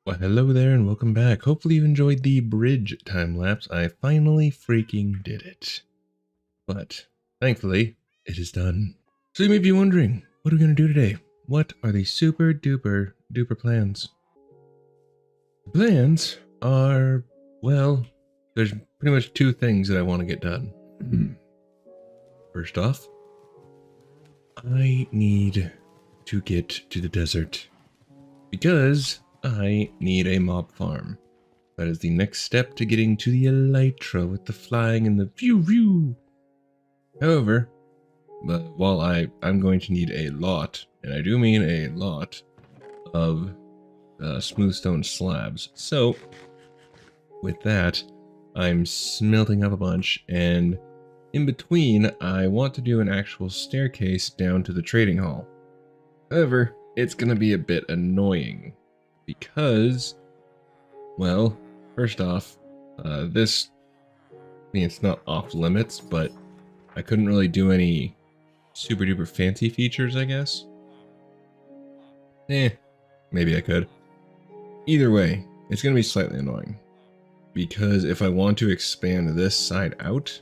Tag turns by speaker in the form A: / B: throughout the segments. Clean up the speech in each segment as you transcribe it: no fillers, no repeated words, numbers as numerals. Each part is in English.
A: Well, hello there and welcome back. Hopefully you enjoyed the bridge time-lapse. I finally freaking did it. But, thankfully, it is done. So you may be wondering, what are we going to do today? What are the super duper duper plans? The plans are, well, there's pretty much two things that I want to get done. First off, I need to get to the desert because I need a mob farm. That is the next step to getting to the elytra with the flying and the view. However, while I'm going to need a lot, and I do mean a lot, of smooth stone slabs. So, with that, I'm smelting up a bunch, and in between, I want to do an actual staircase down to the trading hall. However, it's going to be a bit annoying. Because, well, first off, this, I mean, it's not off limits, but I couldn't really do any super duper fancy features, I guess. Maybe I could. Either way, it's going to be slightly annoying. Because if I want to expand this side out,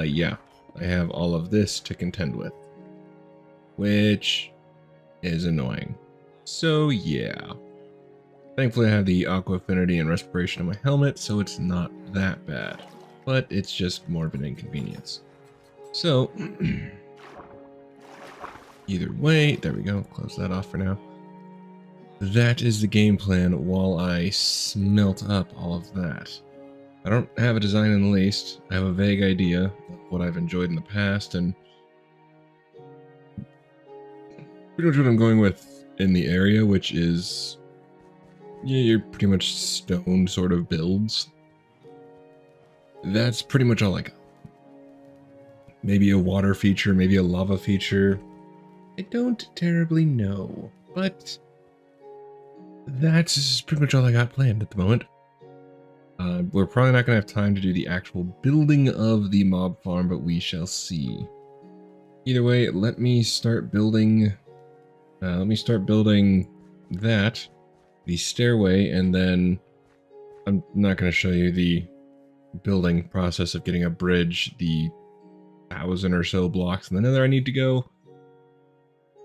A: yeah, I have all of this to contend with. Which is annoying. So, yeah. Thankfully, I have the Aqua Affinity and Respiration on my helmet, so it's not that bad. But it's just more of an inconvenience. So, either way, there we go, close that off for now. That is the game plan while I smelt up all of that. I don't have a design in the least. I have a vague idea of what I've enjoyed in the past, and pretty much what I'm going with in the area, which is, yeah, you're pretty much stone sort of builds. That's pretty much all I got. Maybe a water feature, maybe a lava feature. I don't terribly know, but that's pretty much all I got planned at the moment. We're probably not going to have time to do the actual building of the mob farm, but we shall see. Either way, let me start building that, the stairway, and then I'm not going to show you the building process of getting a bridge, the 1,000 or so blocks in the nether I need to go,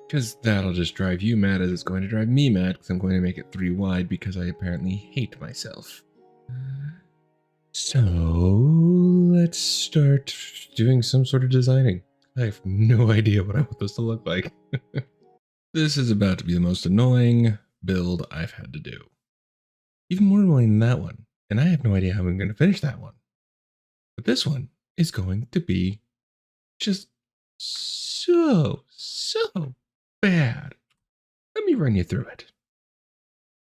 A: because that'll just drive you mad as it's going to drive me mad, because I'm going to make it 3 wide because I apparently hate myself. So let's start doing some sort of designing. I have no idea what I want this to look like. This is about to be the most annoying build I've had to do. Even more annoying than that one. And I have no idea how I'm going to finish that one. But this one is going to be just so bad. Let me run you through it.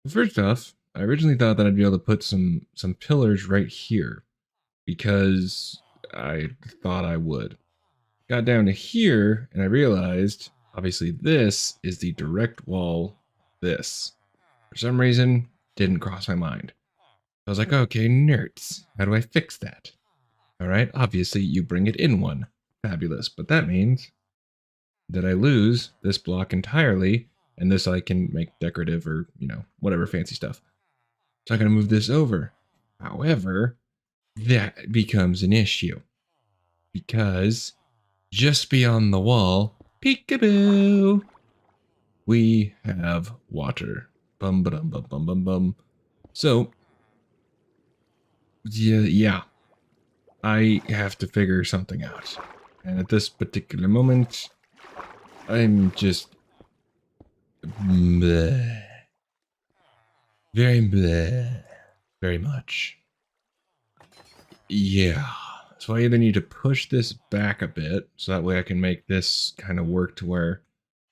A: First off, I originally thought that I'd be able to put some pillars right here because I thought I would. Got down to here and I realized, obviously this is the direct wall, this. For some reason, didn't cross my mind. I was like, okay, nerds, how do I fix that? All right, obviously you bring it in one. Fabulous, but that means that I lose this block entirely, and this I can make decorative or, you know, whatever fancy stuff. So I'm going to move this over. However, that becomes an issue. Because just beyond the wall, peekaboo, we have water. Bum ba dum bum bum bum bum. So, yeah. I have to figure something out. And at this particular moment, I'm just bleh. Very bleh. Very much. Yeah. So I either need to push this back a bit, so that way I can make this kind of work to where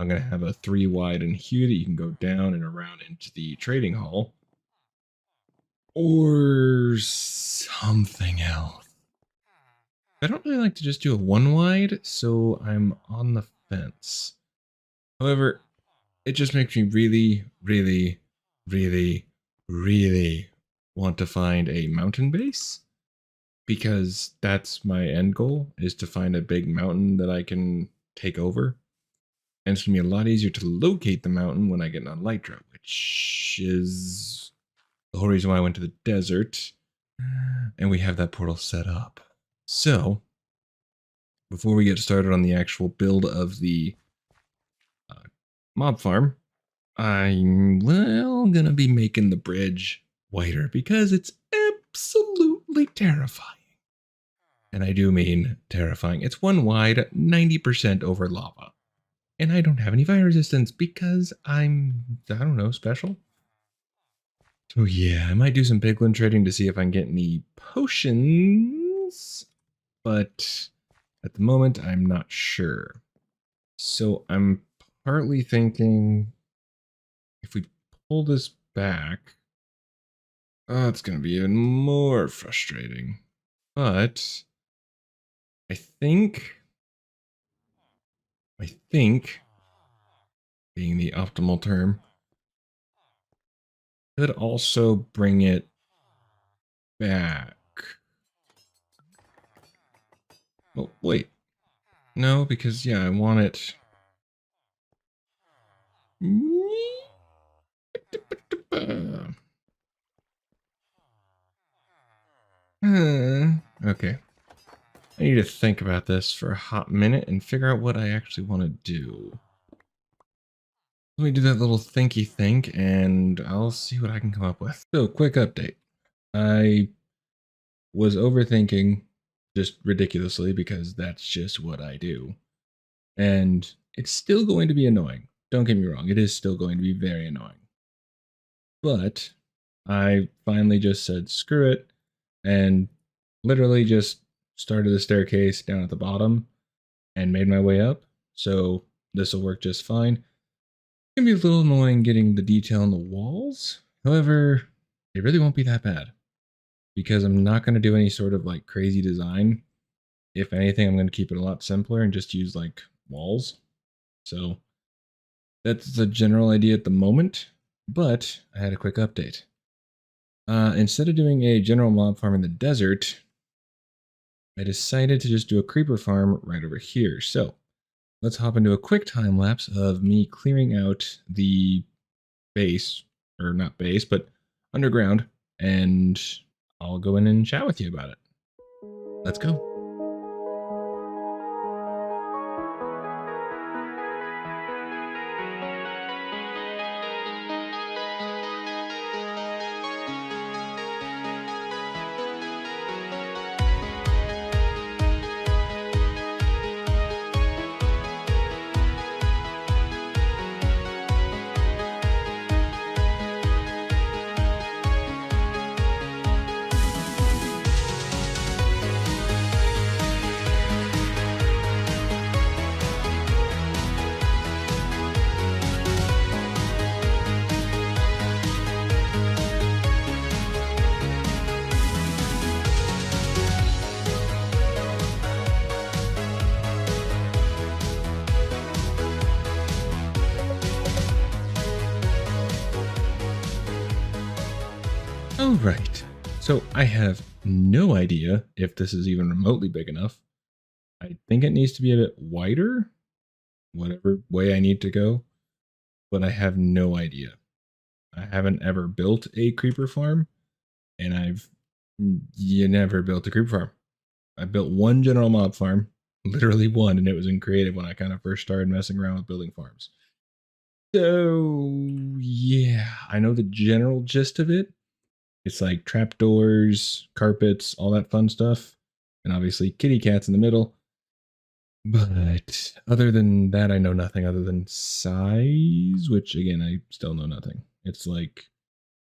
A: I'm going to have a 3 wide in here that you can go down and around into the trading hall. Or something else. I don't really like to just do a 1 wide, so I'm on the fence. However, it just makes me really want to find a mountain base because that's my end goal, is to find a big mountain that I can take over. And it's going to be a lot easier to locate the mountain when I get on Elytra, which is the whole reason why I went to the desert. And we have that portal set up. So, before we get started on the actual build of the mob farm, I'm, well, gonna be making the bridge wider because it's absolutely terrifying. And I do mean terrifying. It's one wide, 90% over lava. And I don't have any fire resistance because I'm, I don't know, special. So yeah, I might do some piglin trading to see if I can get any potions. But at the moment, I'm not sure. So I'm partly thinking if we pull this back, oh, it's going to be even more frustrating. But I think being the optimal term, could also bring it back. Oh, wait. No, because, yeah, I want it. Okay. I need to think about this for a hot minute and figure out what I actually want to do. Let me do that little thinky think and I'll see what I can come up with. So, quick update. I was overthinking just ridiculously because that's just what I do. And it's still going to be annoying. Don't get me wrong, it is still going to be very annoying. But I finally just said screw it and literally just started the staircase down at the bottom and made my way up. So this will work just fine. It's going to be a little annoying getting the detail on the walls. However, it really won't be that bad because I'm not going to do any sort of like crazy design. If anything, I'm going to keep it a lot simpler and just use like walls. So that's the general idea at the moment, but I had a quick update. Instead of doing a general mob farm in the desert, I decided to just do a creeper farm right over here. So let's hop into a quick time lapse of me clearing out the base, or not base, but underground, and I'll go in and chat with you about it. Let's go. Alright, so I have no idea if this is even remotely big enough. I think it needs to be a bit wider, whatever way I need to go, but I have no idea. I haven't ever built a creeper farm, and you never built a creeper farm. I built one general mob farm, literally one, and it was in creative when I kind of first started messing around with building farms. So yeah, I know the general gist of it. It's like trapdoors, carpets, all that fun stuff. And obviously kitty cats in the middle. But other than that, I know nothing other than size, which again, I still know nothing. It's like,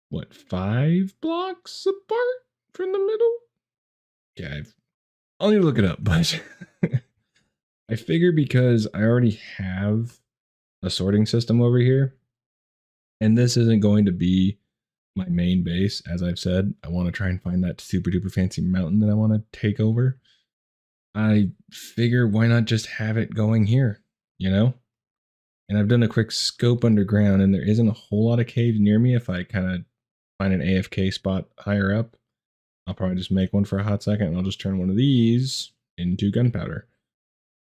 A: what, 5 blocks apart from the middle? Yeah, I'll need to look it up, but I figure because I already have a sorting system over here, and this isn't going to be my main base. As I've said, I want to try and find that super duper fancy mountain that I want to take over. I figure why not just have it going here, you know? And I've done a quick scope underground and there isn't a whole lot of caves near me if I kind of find an AFK spot higher up, I'll probably just make one for a hot second and I'll just turn one of these into gunpowder.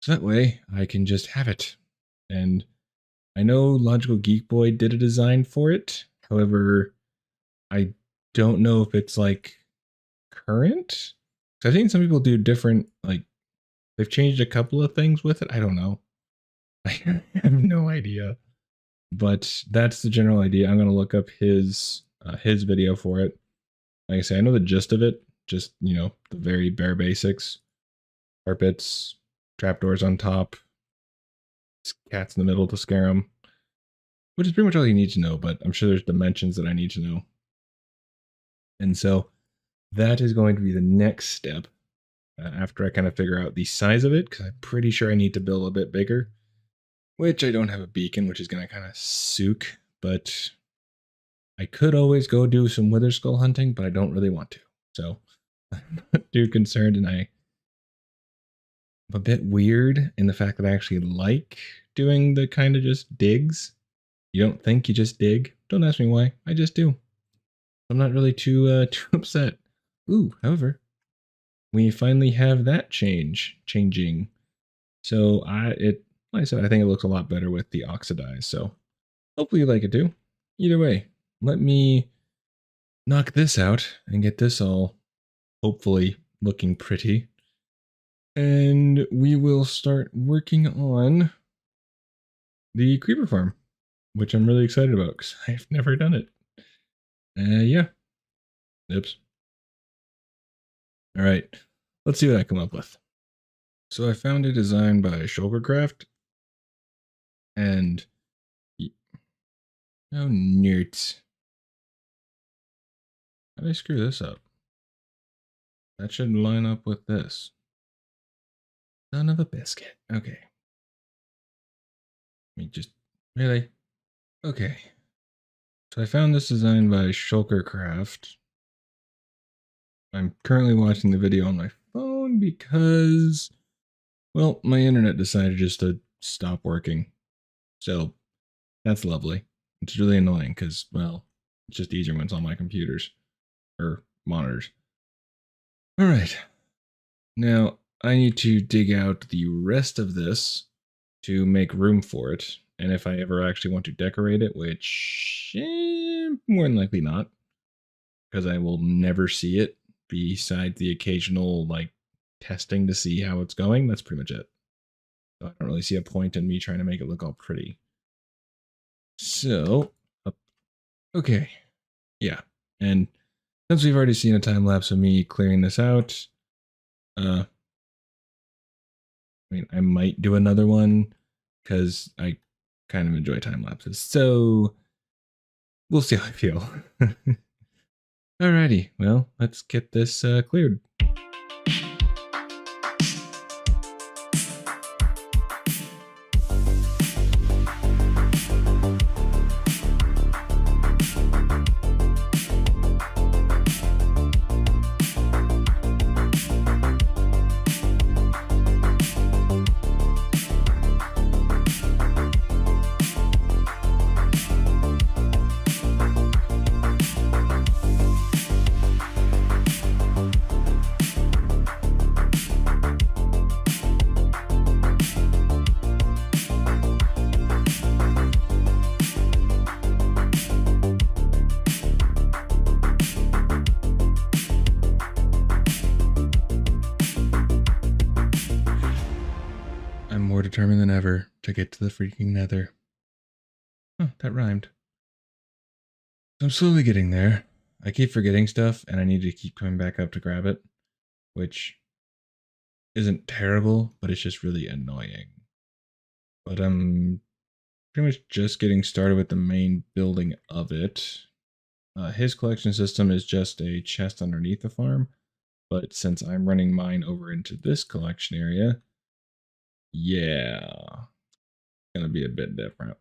A: So that way I can just have it. And I know Logical Geek Boy did a design for it. However, I don't know if it's like current. I've seen some people do different, like they've changed a couple of things with it. I don't know. I have no idea. But that's the general idea. I'm gonna look up his video for it. Like I say, I know the gist of it. Just, you know, the very bare basics. Carpets, trapdoors on top, cats in the middle to scare them. Which is pretty much all you need to know, but I'm sure there's dimensions that I need to know. And so that is going to be the next step after I kind of figure out the size of it, because I'm pretty sure I need to build a bit bigger, which I don't have a beacon, which is going to kind of sook, but I could always go do some wither skull hunting, but I don't really want to. So I'm not too concerned, and I'm a bit weird in the fact that I actually like doing the kind of just digs. You don't think, you just dig. Don't ask me why. I just do. I'm not really too upset. Ooh, however, we finally have that changing. So like I said, I think it looks a lot better with the oxidize. So hopefully you like it too. Either way, let me knock this out and get this all hopefully looking pretty. And we will start working on the creeper farm, which I'm really excited about because I've never done it. Yeah. Oops. All right. Let's see what I come up with. So I found a design by Shulkercraft. And oh, nerds. How did I screw this up? That should line up with this. Son of a biscuit. Okay. Let me just really. Okay. So I found this design by Shulkercraft. I'm currently watching the video on my phone because, well, my internet decided just to stop working. So that's lovely. It's really annoying because, well, it's just easier when it's on my computers or monitors. All right. Now I need to dig out the rest of this to make room for it. And if I ever actually want to decorate it, which more than likely not, because I will never see it besides the occasional like testing to see how it's going. That's pretty much it. So I don't really see a point in me trying to make it look all pretty. So, okay. Yeah. And since we've already seen a time lapse of me clearing this out, I mean, I might do another one because I kind of enjoy time lapses. So we'll see how I feel. Alrighty, well, let's get this cleared. I'm more determined than ever to get to the freaking nether. Huh, that rhymed. I'm slowly getting there. I keep forgetting stuff, and I need to keep coming back up to grab it, which isn't terrible, but it's just really annoying. But I'm pretty much just getting started with the main building of it. His collection system is just a chest underneath the farm, but since I'm running mine over into this collection area, yeah, it's gonna be a bit different.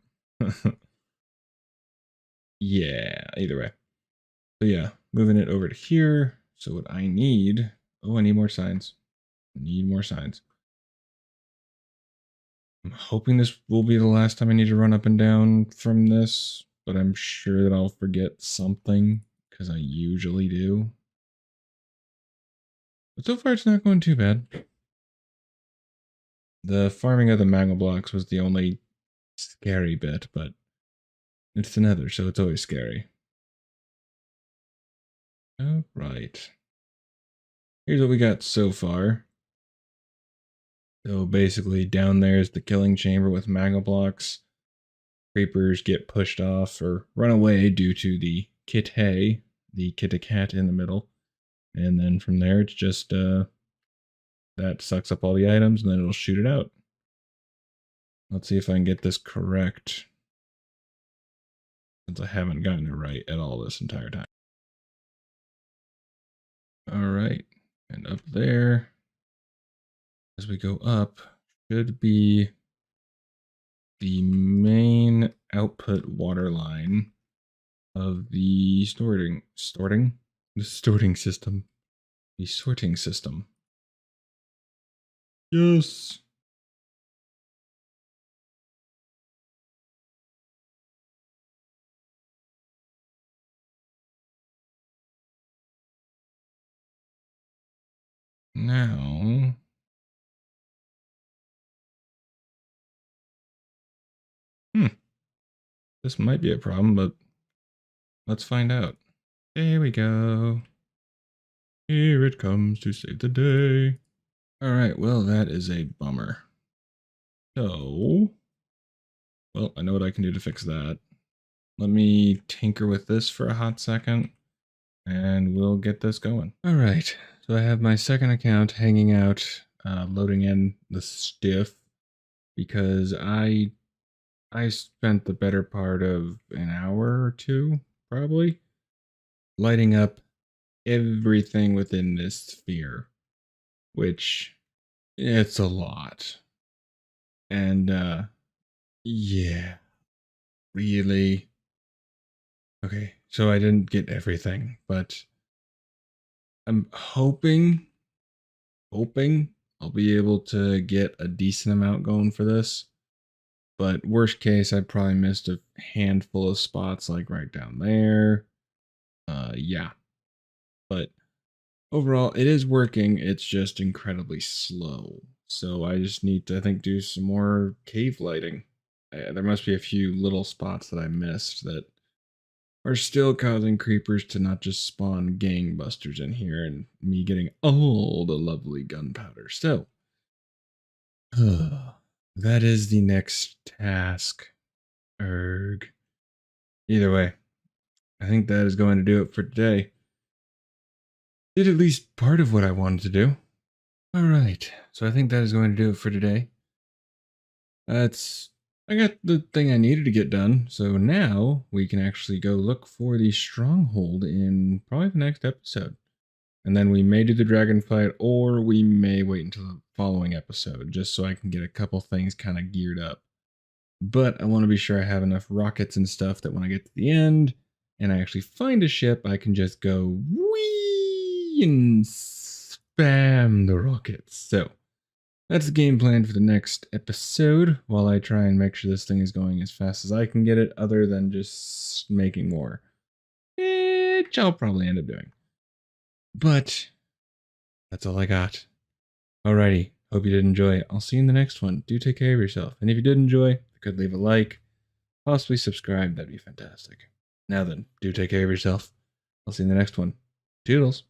A: Yeah, either way. So yeah, moving it over to here. So what I need, oh, I need more signs. I need more signs. I'm hoping this will be the last time I need to run up and down from this, but I'm sure that I'll forget something as I usually do. But so far it's not going too bad. The farming of the mango blocks was the only scary bit, but it's the nether, so it's always scary. All right. Here's what we got so far. So basically down there is the killing chamber with mango blocks. Creepers get pushed off or run away due to the kitty, the kitty cat in the middle. And then from there it's just that sucks up all the items and then it'll shoot it out. Let's see if I can get this correct, since I haven't gotten it right at all this entire time. All right, and up there, as we go up, should be the main output water line of the sorting system. The sorting system. Yes. Now, this might be a problem, but let's find out. Here we go. Here it comes to save the day. All right, well, that is a bummer. So, well, I know what I can do to fix that. Let me tinker with this for a hot second, and we'll get this going. All right, so I have my second account hanging out, loading in the stiff, because I spent the better part of an hour or two, probably, lighting up everything within this sphere, which it's a lot. And yeah, really. Okay, so I didn't get everything, but I'm hoping I'll be able to get a decent amount going for this. But worst case, I probably missed a handful of spots, like right down there. Yeah. But overall, it is working. It's just incredibly slow. So I just need to, I think, do some more cave lighting. There must be a few little spots that I missed that are still causing creepers to not just spawn gangbusters in here and me getting all the lovely gunpowder. So, that is the next task. Erg. Either way, I think that is going to do it for today. Did at least part of what I wanted to do. All right, so I think that is going to do it for today. I got the thing I needed to get done, so now we can actually go look for the stronghold in probably the next episode. And then we may do the dragon fight, or we may wait until the following episode, just so I can get a couple things kind of geared up. But I want to be sure I have enough rockets and stuff that when I get to the end, and I actually find a ship, I can just go whee and spam the rockets. So that's the game plan for the next episode, while I try and make sure this thing is going as fast as I can get it, other than just making more, which I'll probably end up doing. But that's all I got. Alrighty, hope you did enjoy. I'll see you in the next one. Do take care of yourself. And if you did enjoy, if you could leave a like, possibly subscribe, that'd be fantastic. Now then, do take care of yourself. I'll see you in the next one. Toodles.